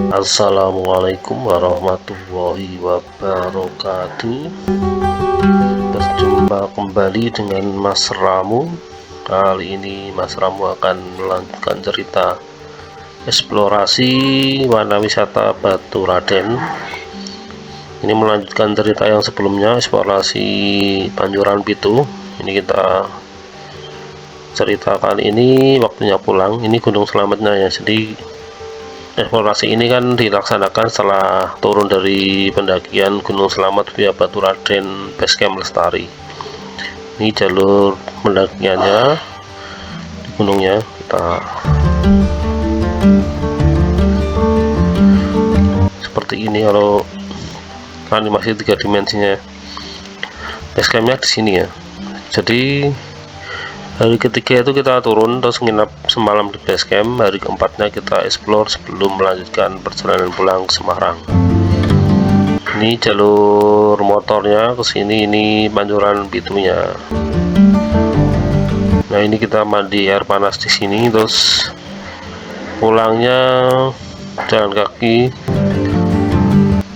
Assalamualaikum warahmatullahi wabarakatuh. Berjumpa kembali dengan Mas Ramu. Kali ini Mas Ramu akan melanjutkan cerita eksplorasi Wana Wisata Baturaden. Ini melanjutkan cerita yang sebelumnya, eksplorasi Panjuran Pitu. Ini kita cerita kali ini waktunya pulang. Ini Gunung Slametnya ya. Jadi eksplorasi ini kan dilaksanakan setelah turun dari pendakian Gunung Slamet via Baturaden Base Camp Lestari. Ini jalur pendakiannya di gunungnya. Kita seperti ini kalau animasi 3 dimensinya. Base campnya di sini ya. Jadi hari ketiga itu kita turun terus nginap semalam di base camp. Hari keempatnya kita explore sebelum melanjutkan perjalanan pulang ke Semarang. Ini jalur motornya ke sini, ini Panjuran Pitunya. Nah, ini kita mandi air panas di sini, terus pulangnya jalan kaki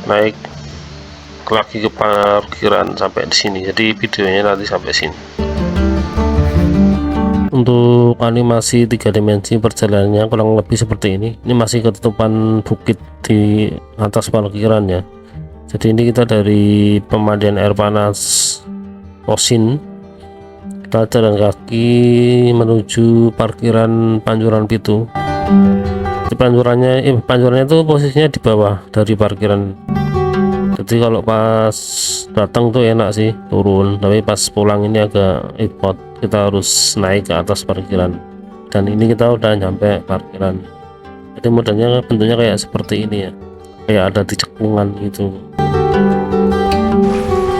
naik lagi ke parkiran sampai di sini. Jadi videonya nanti sampai sini. Untuk animasi 3 dimensi perjalanannya kurang lebih seperti ini. Ini masih ketutupan bukit di atas parkirannya. Jadi ini kita dari pemandian air panas Osin, kita jalan kaki menuju parkiran Panjuran Pitu. Di panjurannya itu posisinya di bawah dari parkiran. Jadi kalau pas datang tuh enak sih turun, tapi pas pulang ini agak repot, kita harus naik ke atas parkiran. Dan ini kita udah nyampe parkiran. Jadi modelnya bentuknya kayak seperti ini ya, kayak ada di cekungan gitu.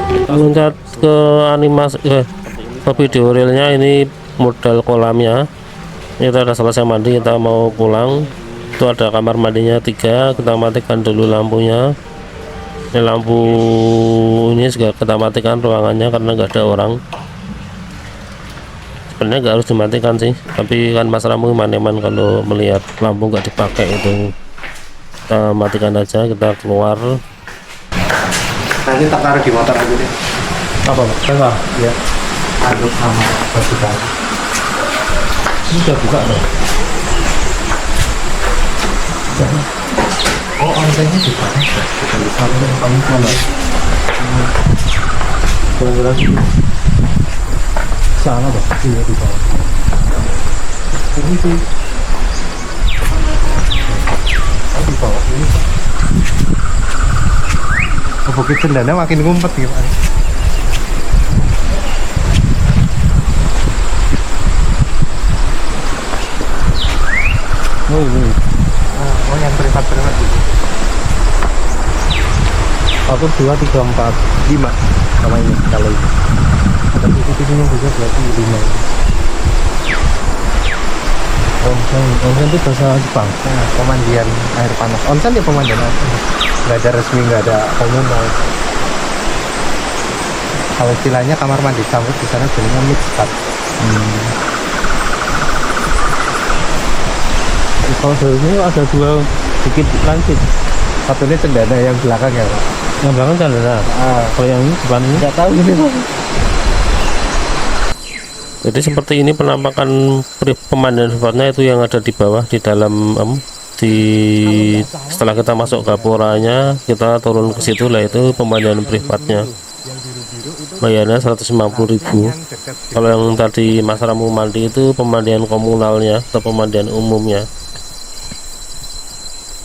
Kita loncat ke animasi ke video realnya. Ini model kolamnya. Ini kita udah selesai mandi, kita mau pulang. Itu ada kamar mandinya 3, kita matikan dulu lampunya. Ini lampu ini juga kita matikan ruangannya karena nggak ada orang. Sebenarnya nggak harus dimatikan sih, tapi kan Mas Ramu iman-iman kalau melihat lampu nggak dipakai itu. Kita matikan aja, kita keluar. Nanti tak taruh di motor aja deh. Apa Pak? Enggak ya. Aduk sama batu bara. Ini udah buka loh. Oh, onsennya di mana? Kita bisa lihat kamu mana? Kurang-kurang sana Pak. Iya di bawah. Ini sih. Oh, di bawah ini. Oh, Bukit Cendana makin ngumpet gimana? Oh ini. Oh, yang privat itu. Aku 2, 3, 4, 5 sama ini kalau ini. Ada CCTV-nya juga berarti 5. Onsen itu bahasa Jepang. Nah, pemandian air panas. Onsen ya pemandian air panas. Nggak ada resmi, nggak ada komunal. Kalau istilahnya kamar mandi sambut di sana jadinya mixed. Kalau ini ada 2 bukit lancip. Satunya Cendana yang belakang ya Pak. Yang belakang kan ada. Kalau yang ini depan ini Nggak tahu gitu Pak. Jadi seperti ini penampakan pemandian privatnya itu yang ada di bawah di dalam setelah kita masuk gapuranya kita turun ke situ lah, itu pemandian privatnya. Bayarnya 150.000. Kalau yang tadi Mas Ramu mandi itu pemandian komunalnya atau pemandian umumnya.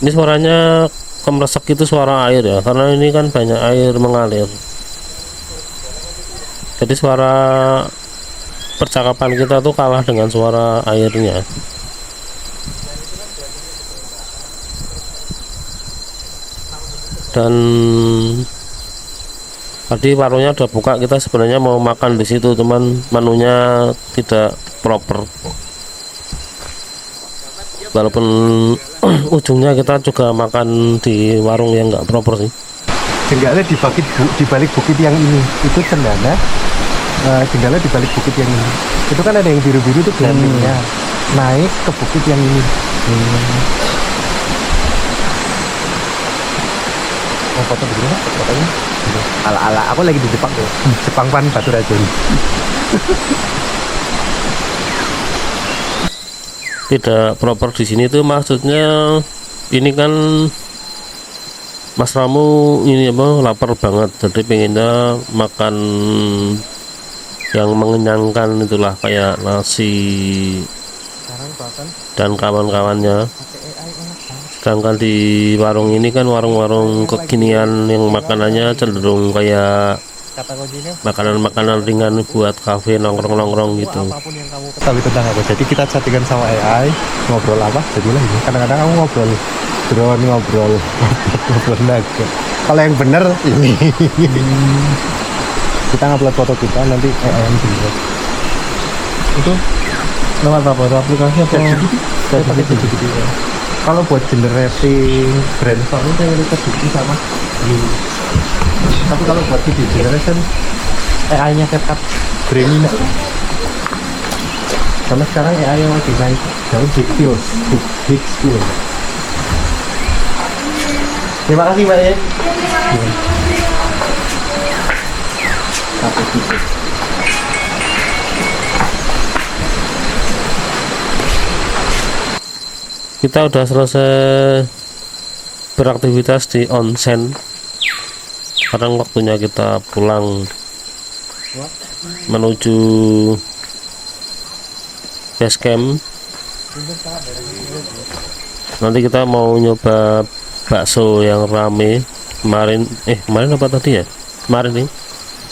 Ini suaranya kemresek itu suara air ya, karena ini kan banyak air mengalir. Jadi suara percakapan kita tuh kalah dengan suara airnya. Dan tadi warungnya udah buka, kita sebenarnya mau makan di situ, cuman menunya tidak proper. Walaupun ujungnya kita juga makan di warung yang nggak proper sih. Jenggalnya di balik bukit yang ini itu Cendana. Jenggalnya di balik bukit yang ini. Itu kan ada yang biru-biru itu glampingnya. Naik ke bukit yang ini. mau foto begini Pak, fotonya ala-ala aku lagi di Jepang tuh. Jepang pan Batu Racun. Tidak proper di sini tuh maksudnya ini kan Mas Ramu ini apa lapar banget, jadi pengennya makan yang mengenyangkan, itulah kayak nasi Sekarang bahkan dan kawan-kawannya. pakai AI enak banget. Sedangkan di warung ini kan warung-warung kekinian yang makanannya cenderung kayak Kata kuncinya makanan-makanan ringan buat kafe nongkrong-nongkrong gitu. apapun yang kamu ketahui tentang aku. Jadi kita chattingan sama AI, ngobrol apa? Jadilah ini. Kadang-kadang kamu ngobrol drone, ngobrol ngobrol naga. Kalau yang bener ini. Kita ngupload foto kita, nanti AI yang bener. Itu lewat apa? Aplikasi apa? saya pakai ChatGPT. Kalau buat generating brainstorm itu saya ChatGPT sama Gemini. Tapi kalau buat video generation AI-nya CapCut Gemini. Karena sekarang AI yang lagi naik jauh big skills. Terima kasih Mbak ya. Satu titik. Kita udah selesai beraktivitas di onsen. Sekarang waktunya kita pulang menuju base camp. Nanti kita mau nyoba bakso yang rame kemarin. Kemarin apa tadi ya? Kemarin nih.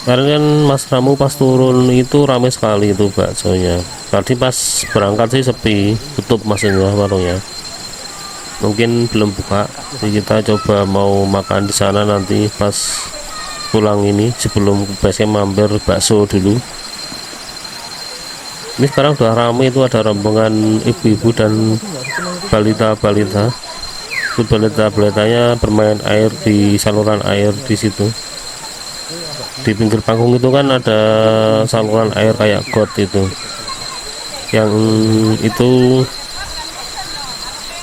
Kemarin kan Mas Ramu pas turun itu rame sekali itu baksonya. Tadi pas berangkat sih sepi, tutup maksudnya warungnya. Mungkin belum buka, jadi kita coba mau makan di sana nanti pas pulang ini, sebelum basecamp mampir bakso dulu. Ini sekarang udah ramai, itu ada rombongan ibu-ibu dan balita-balita. Itu balita-balitanya bermain air di saluran air di situ. Di pinggir panggung itu kan ada saluran air kayak got itu. Yang itu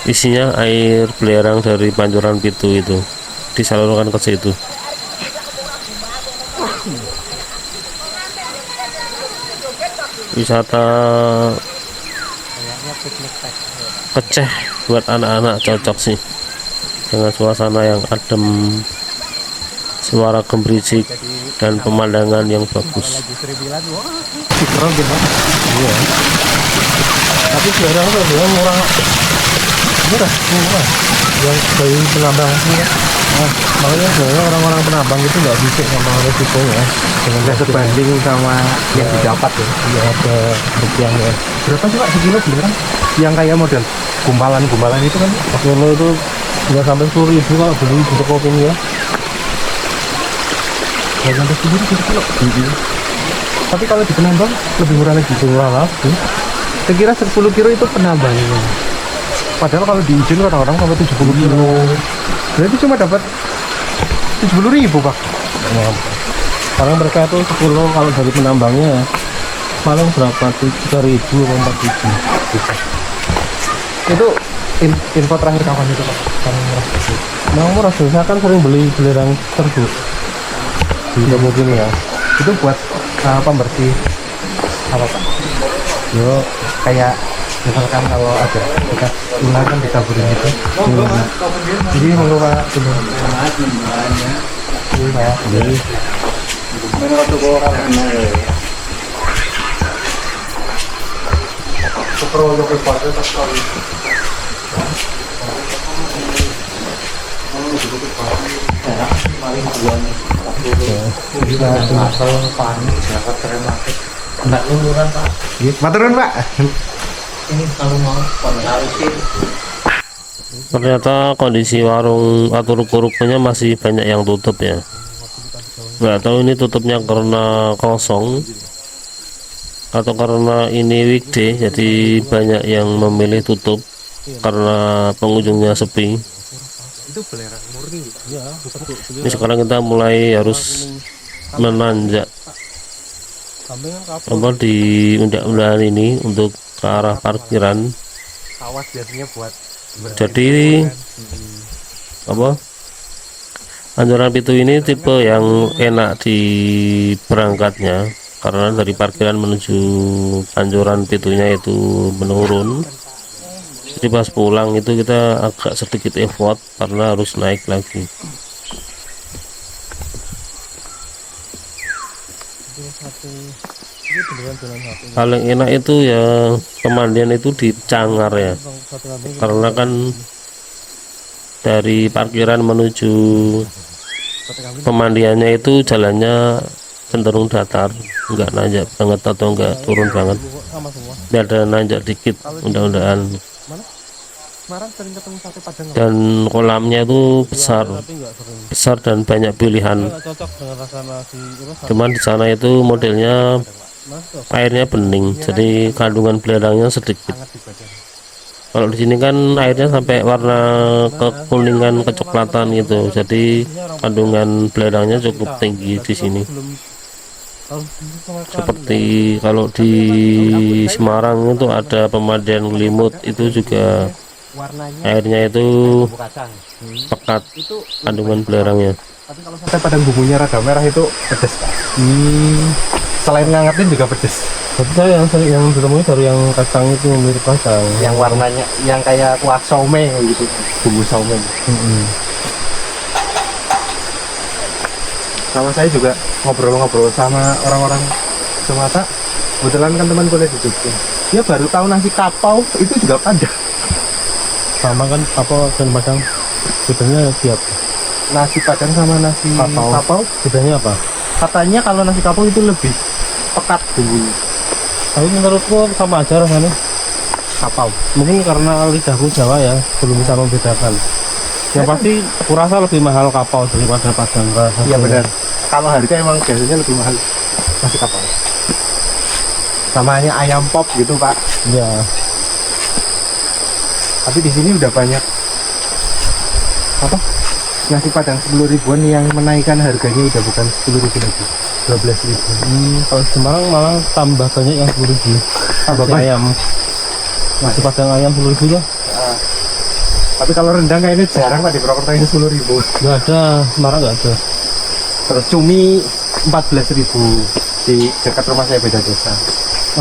isinya air belerang dari pancuran pitu itu, disalurkan ke situ. Wisata Keceh buat anak-anak cocok sih, dengan suasana yang adem, suara gemericik dan pemandangan yang bagus. Keren gitu. Iya. Tapi sekarang tuh dia murah. Murah. Yang dari penambang sih ya. Makanya sebenarnya orang-orang penambang itu nggak bisa sama resikonya. Dengan Sebanding sama yang didapat ya. Iya ada rupiahnya. Berapa sih Pak sekilo beneran? Yang kayak model gumpalan itu kan? Kilo itu nggak sampai 10.000 kalau beli di toko ini ya. Nggak sampai 10.000 kilo. Tapi kalau di penambang lebih murah lagi. Murah lagi. Saya kira 10 kilo itu penambang. Padahal kalau di izin orang-orang sampai 70 kilo. Berarti cuma dapat 70.000 Pak. Ya. Karena mereka itu 10 kalau dari penambangnya paling berapa? 3.000 atau 4.000. Itu info terakhir kapan itu Pak? Paling murah. Yang murah sih, saya kan sering beli belerang tersebut di toko gini ya. Itu buat pembersih apa Pak? Yo, Kayak misalkan kalau ada bekas ular kan ditaburin gitu. Jadi menurut Pak ini. Ini Pak. jadi Maturan Pak. Ternyata kondisi warung atau ruko-rukonya masih banyak yang tutup ya. Nggak tahu ini tutupnya karena kosong atau karena ini weekday, jadi banyak yang memilih tutup karena pengunjungnya sepi. Itu belerang murni. Ini sekarang kita mulai harus menanjak apa di undak-undakan ini untuk ke arah parkiran. Awas biasanya buat Jadi apa Anjuran Pitu ini tipe yang enak di berangkatnya karena dari parkiran menuju Anjuran Pitunya itu menurun. Jadi pas pulang itu kita agak sedikit effort karena harus naik lagi. Paling enak itu ya pemandian itu di Cangar ya, karena kan dari parkiran menuju pemandiannya itu jalannya cenderung datar, nggak nanjak banget atau nggak turun banget, dia ada nanjak dikit mudah-mudahan. Dan kolamnya itu besar dan banyak pilihan. Cuman di sana itu modelnya airnya bening, jadi kandungan belerangnya sedikit. Kalau di sini kan airnya sampai warna kekuningan kecoklatan gitu, jadi kandungan belerangnya cukup tinggi di sini. Seperti kalau di Semarang itu ada pemandian Limut, itu juga airnya itu pekat kandungan belerangnya. Sate Padang bumbunya rada merah itu pedes. Selain ngangetin juga pedes. Tapi saya yang ditemui baru yang kacang itu mirip kacang. Yang warnanya yang kayak kuah somai gitu, bumbu somai. Sama saya juga ngobrol-ngobrol sama orang-orang Sumatera. Kebetulan kan teman kuliah di Jogja. Dia baru tahu nasi kapau itu juga Padang. Sama kan apa dan Padang bedanya tiap. Nasi Padang sama nasi kapau Bedanya apa? katanya kalau nasi kapau itu lebih pekat bumbunya. Tapi menurutku sama aja rasanya. Kapau. Mungkin karena lidahku Jawa ya, belum bisa membedakan. Yang pasti kurasa lebih mahal kapau daripada Padang. Iya benar. Kalau harga emang biasanya lebih mahal nasi kapau. Sama hanya ayam pop gitu Pak. Ya. Tapi di sini udah banyak apa nasi Padang 10 ribuan yang menaikkan harganya, udah bukan 10 ribu lagi, 12 ribu. Kalau Semarang malah tambah banyak yang 10 ribu. Tambah Nasi ayam. Nasi Padang ayam 10 ribu lah. Tapi kalau rendang kayaknya jarang Pak di Purwokerto ini 10 ribu. Nggak ada, Semarang nggak ada. Terus cumi 14 ribu di dekat rumah saya, beda desa.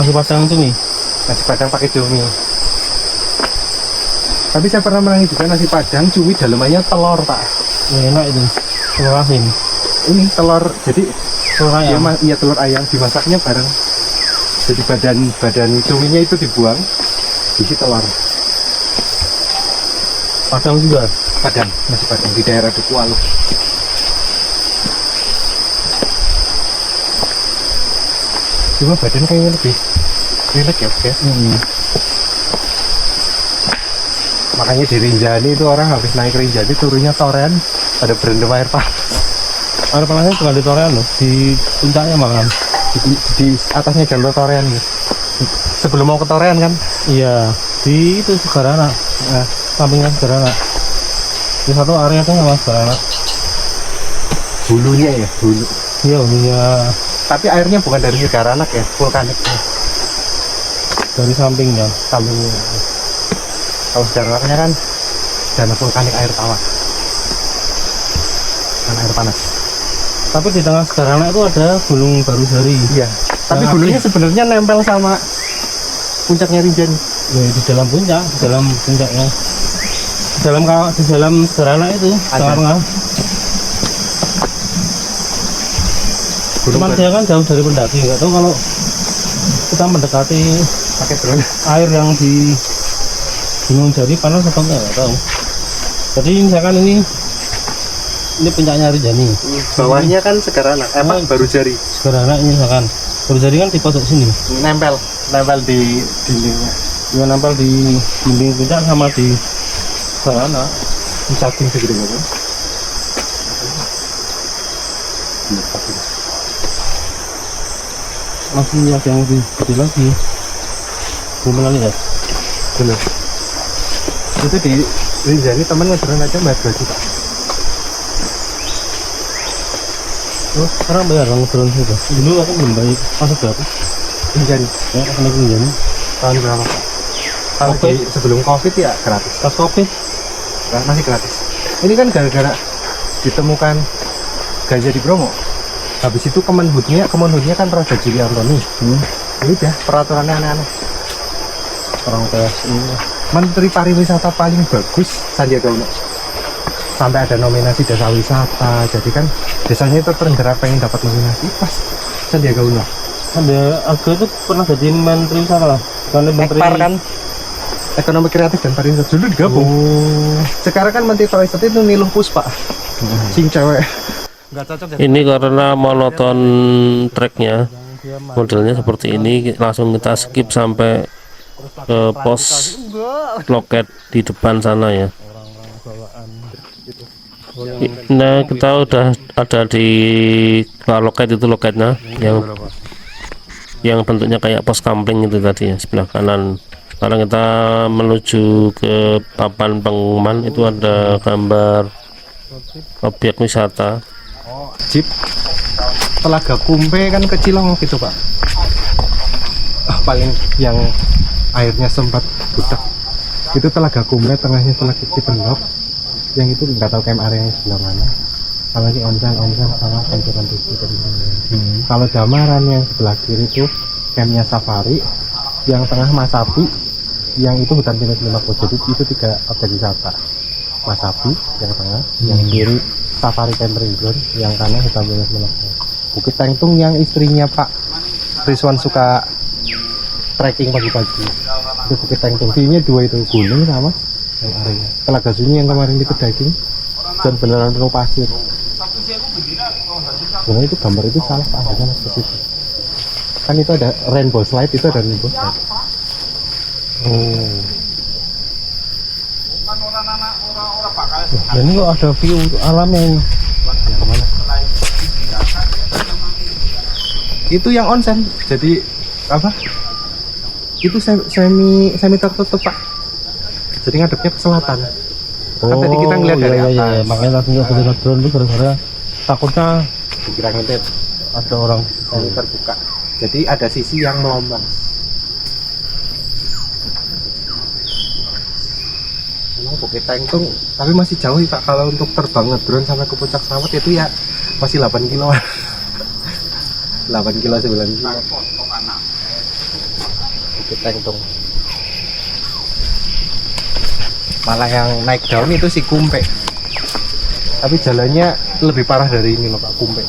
Nasi Padang itu nih. Nasi Padang pakai cumi. Tapi saya pernah makan juga nasi Padang cumi dalamannya telur Pak. Ya, enak itu. Telur asin. Ini telur, jadi Telur ayam. iya telur ayam dimasaknya bareng. Jadi badan cuminya itu dibuang, isi telur. Padang juga. Padang, nasi Padang di daerah Duku Aluh. Cuma badan kayaknya lebih rileks ya, Bes. Makanya di Rinjani itu orang habis naik Rinjani turunnya Toren, ada berendam air panas. Air panasnya bukan di Torean loh, di puncaknya malah. Di atasnya jalur Toren gitu. Sebelum mau ke Toren kan? Iya, di itu Segarana. Nah, Sampingnya Segarana. Di satu area itu sama Segarana. hulunya ya, hulu. Iya, ininya Tapi airnya bukan dari Segaranak ya, vulkanik. dari sampingnya. Sampingnya. Kalau Segaranaknya kan dana vulkanik air tawar. Dan air panas. Tapi di tengah Segarana itu ada Gunung Barusari. Iya. Tapi Yang gunungnya aktif. sebenarnya nempel sama puncaknya Rinjani. Ya, di dalam puncak, di dalam puncaknya. Di dalam Segarana itu, Ada. tengah-tengah. Cuman dia kan jauh dari pendaki, nggak tahu kalau kita mendekati pakai drone. air yang di Gunung Jari panas atau enggak, nggak tahu. Jadi misalkan ini puncaknya Rinjani. Bawahnya kan Segaranak, baru jari. Segarana ini misalkan Barusari kan di pojok sini. Nempel di dindingnya. Dia nempel di dinding puncak sama di Segarana. Cacing segede gitu. Masih ada yang lebih gede lagi. Belum pernah lihat. Bener. Itu di Rinjani temen ngedrone aja bayar 2 juta. Terus sekarang bayar orang turun sudah. Dulu aku belum bayar. Masuk berapa? Rinjani. Ya, pas naik Rinjani. Tahun berapa Pak? Kalau Covid. sebelum Covid ya gratis. Pas Covid. Masih gratis. Ini kan gara-gara ditemukan ganja di Bromo. Habis itu Kemenhubnya kan Raja Juli Antoni. Ini udah peraturannya aneh-aneh. Orang PSI, Menteri Pariwisata paling bagus Sandiaga Uno. Sampai ada nominasi desa wisata. Jadi kan desanya itu terenggerak pengen dapat nominasi pas Sandiaga Uno. Ada itu pernah jadi menteri wisata, karena menteri Ekpar kan ekonomi kreatif dan pariwisata dulu digabung. Sekarang kan Menteri Pariwisata itu Niluh Puspa. Sing cewek. Nggak cocok jadi. Ini karena monoton tracknya, modelnya seperti ini, langsung kita skip sampai ke pos loket di depan sana ya. Nah, kita udah ada di loket, itu loketnya yang bentuknya kayak pos kampling itu tadi ya, sebelah kanan. Sekarang kita menuju ke papan pengumuman. Itu ada gambar objek wisata. Jeep Telaga Kumpe kan kecilong gitu Pak. Paling yang airnya sempat budak itu Telaga Kumpe, tengahnya Telaga Cipenok. Yang itu nggak tahu camp area sebelah mana. Kalau ini onsen sama kancuran itu tadi. Kalau Damaran yang sebelah kiri itu campnya Safari, yang tengah Masapi, yang itu hutan pinus 50. Jadi itu 3 objek wisata. Masapi yang tengah, yang kiri Safari Camping Ground, yang kanan hutan pinus 50. Bukit Tengtung yang istrinya Pak Rizwan suka trekking pagi-pagi. Itu Bukit Tengtung. View-nya 2 itu, gunung sama yang area. Telaga Sunyi yang kemarin itu daging dan beneran penuh pasir. Sebenarnya itu gambar itu salah Pak, ada mas ke situ. Kan itu ada rainbow slide, itu ada rainbow slide. ini kok ada view alamnya ini. Yang kemana? Itu yang onsen. Jadi apa? Itu semi tertutup Pak. Jadi ngadepnya ke selatan. Kan tadi kita ngeliat dari atas. Makanya langsung nggak boleh drone itu gara-gara takutnya Dikira ngintip. ada orang. Semi terbuka. Jadi ada sisi yang melombang. Memang Bukit Tengtung, tapi masih jauh Pak. Kalau untuk terbang ngedrone sampai ke puncak Sawat itu ya masih 8 kilo. 8 kilo 9 kilo. Bukit Tengtung. Malah yang naik daun itu si Kumpe. Tapi jalannya lebih parah dari ini loh Pak, Kumpe.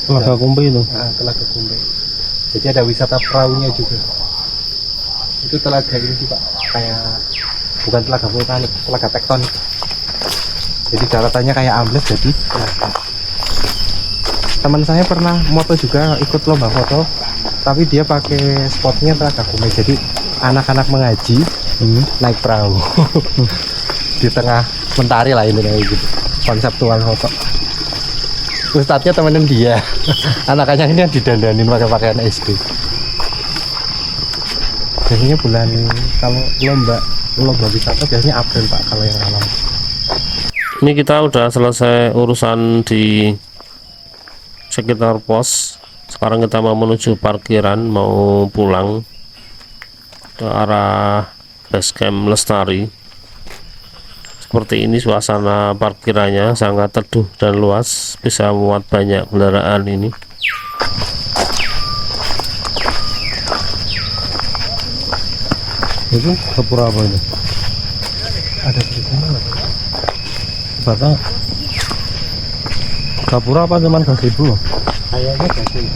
Telaga Kumpe itu. Nah, Telaga Kumpe. Jadi ada wisata perahunya juga. Itu telaga ini sih Pak, kayak bukan telaga vulkanik, telaga tektonik. Jadi daratannya kayak ambles jadi telaga. Teman saya pernah moto juga, ikut lomba foto, tapi dia pakai spotnya Telaga Kumpe. Jadi anak-anak mengaji naik perahu di tengah mentari lah ini kayak gitu, konseptual foto. Ustadznya temenin dia, anak-anaknya ini yang didandanin pakai pakaian SD. Biasanya bulan kalau lomba wisata biasanya April Pak kalau yang alam. Ini kita udah selesai urusan di sekitar pos. Sekarang kita mau menuju parkiran, mau pulang ke arah base camp Lestari. Seperti ini suasana parkirannya, sangat teduh dan luas, bisa muat banyak kendaraan ini. Itu gapura apa ini? Ada tulisannya nggak? Batang gapura apa cuman gazebo? Kayaknya gaji.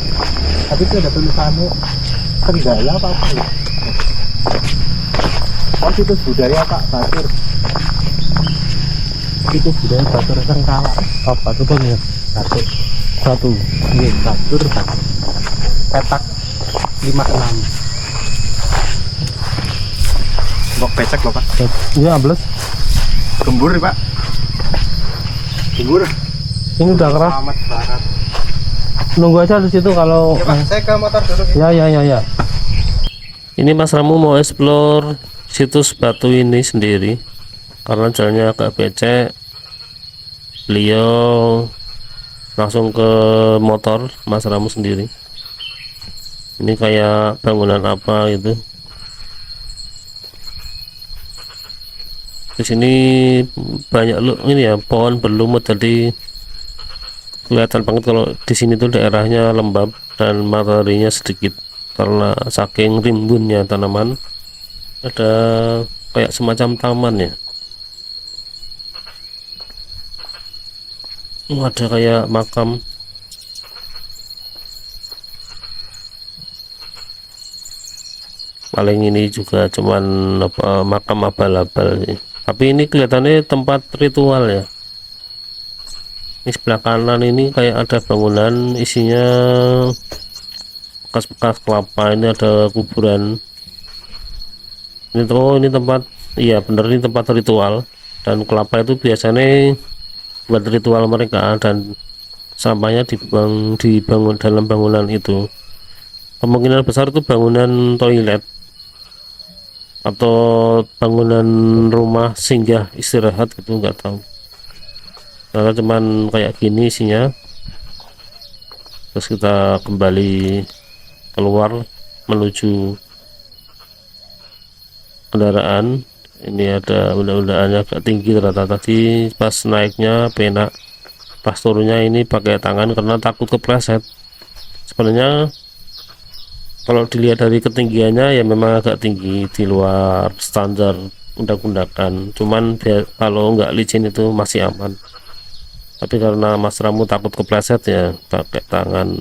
Tapi itu ada tulisannya Kendaya apa ya? Oh, situs budaya Pak Batur. Situs budaya Batur Sengkala. Apa itu Bang ya? Satu. Ini Batur petak 56. Mbok becek loh Pak. Iya ambles. Gembur nih Pak. Gembur. Ini udah keras. Selamat Barat. Nunggu aja di situ kalau. Ya Pak, saya ke motor dulu. Ya. Ini Mas Ramu mau explore situs batu ini sendiri karena jalannya agak becek. Beliau langsung ke motor Mas Ramu sendiri. Ini kayak bangunan apa gitu. Di sini banyak ini ya, pohon berlumut, jadi kelihatan banget kalau di sini tuh daerahnya lembab dan mataharinya sedikit karena saking rimbunnya tanaman. Ada kayak semacam taman ya. Ada kayak makam. Paling ini juga cuman apa, makam abal-abal sih. Tapi ini kelihatannya tempat ritual ya. Ini sebelah kanan ini kayak ada bangunan isinya bekas-bekas kelapa. Ini ada kuburan. Ini tuh, ini tempat, iya bener, ini tempat ritual. Dan kelapa itu biasanya buat ritual mereka, dan sampahnya dibangun dalam bangunan itu. Kemungkinan besar itu bangunan toilet atau bangunan rumah singgah istirahat gitu, nggak tahu, karena cuman kayak gini isinya. Terus kita kembali keluar menuju kendaraan. Ini ada unda-undaannya agak tinggi ternyata, tadi pas naiknya penak, pas turunnya ini pakai tangan karena takut kepleset. Sebenarnya kalau dilihat dari ketinggiannya ya memang agak tinggi, di luar standar undak-undakan, cuman kalau nggak licin itu masih aman. Tapi karena Mas Ramu takut kepleset ya pakai tangan.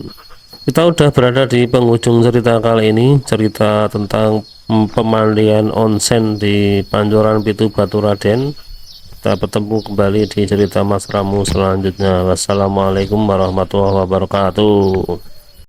Kita udah berada di penghujung cerita kali ini, cerita tentang pemandian onsen di Pancoran Pitu Baturaden. Kita bertemu kembali di cerita Mas Ramu selanjutnya. Wassalamualaikum warahmatullahi wabarakatuh.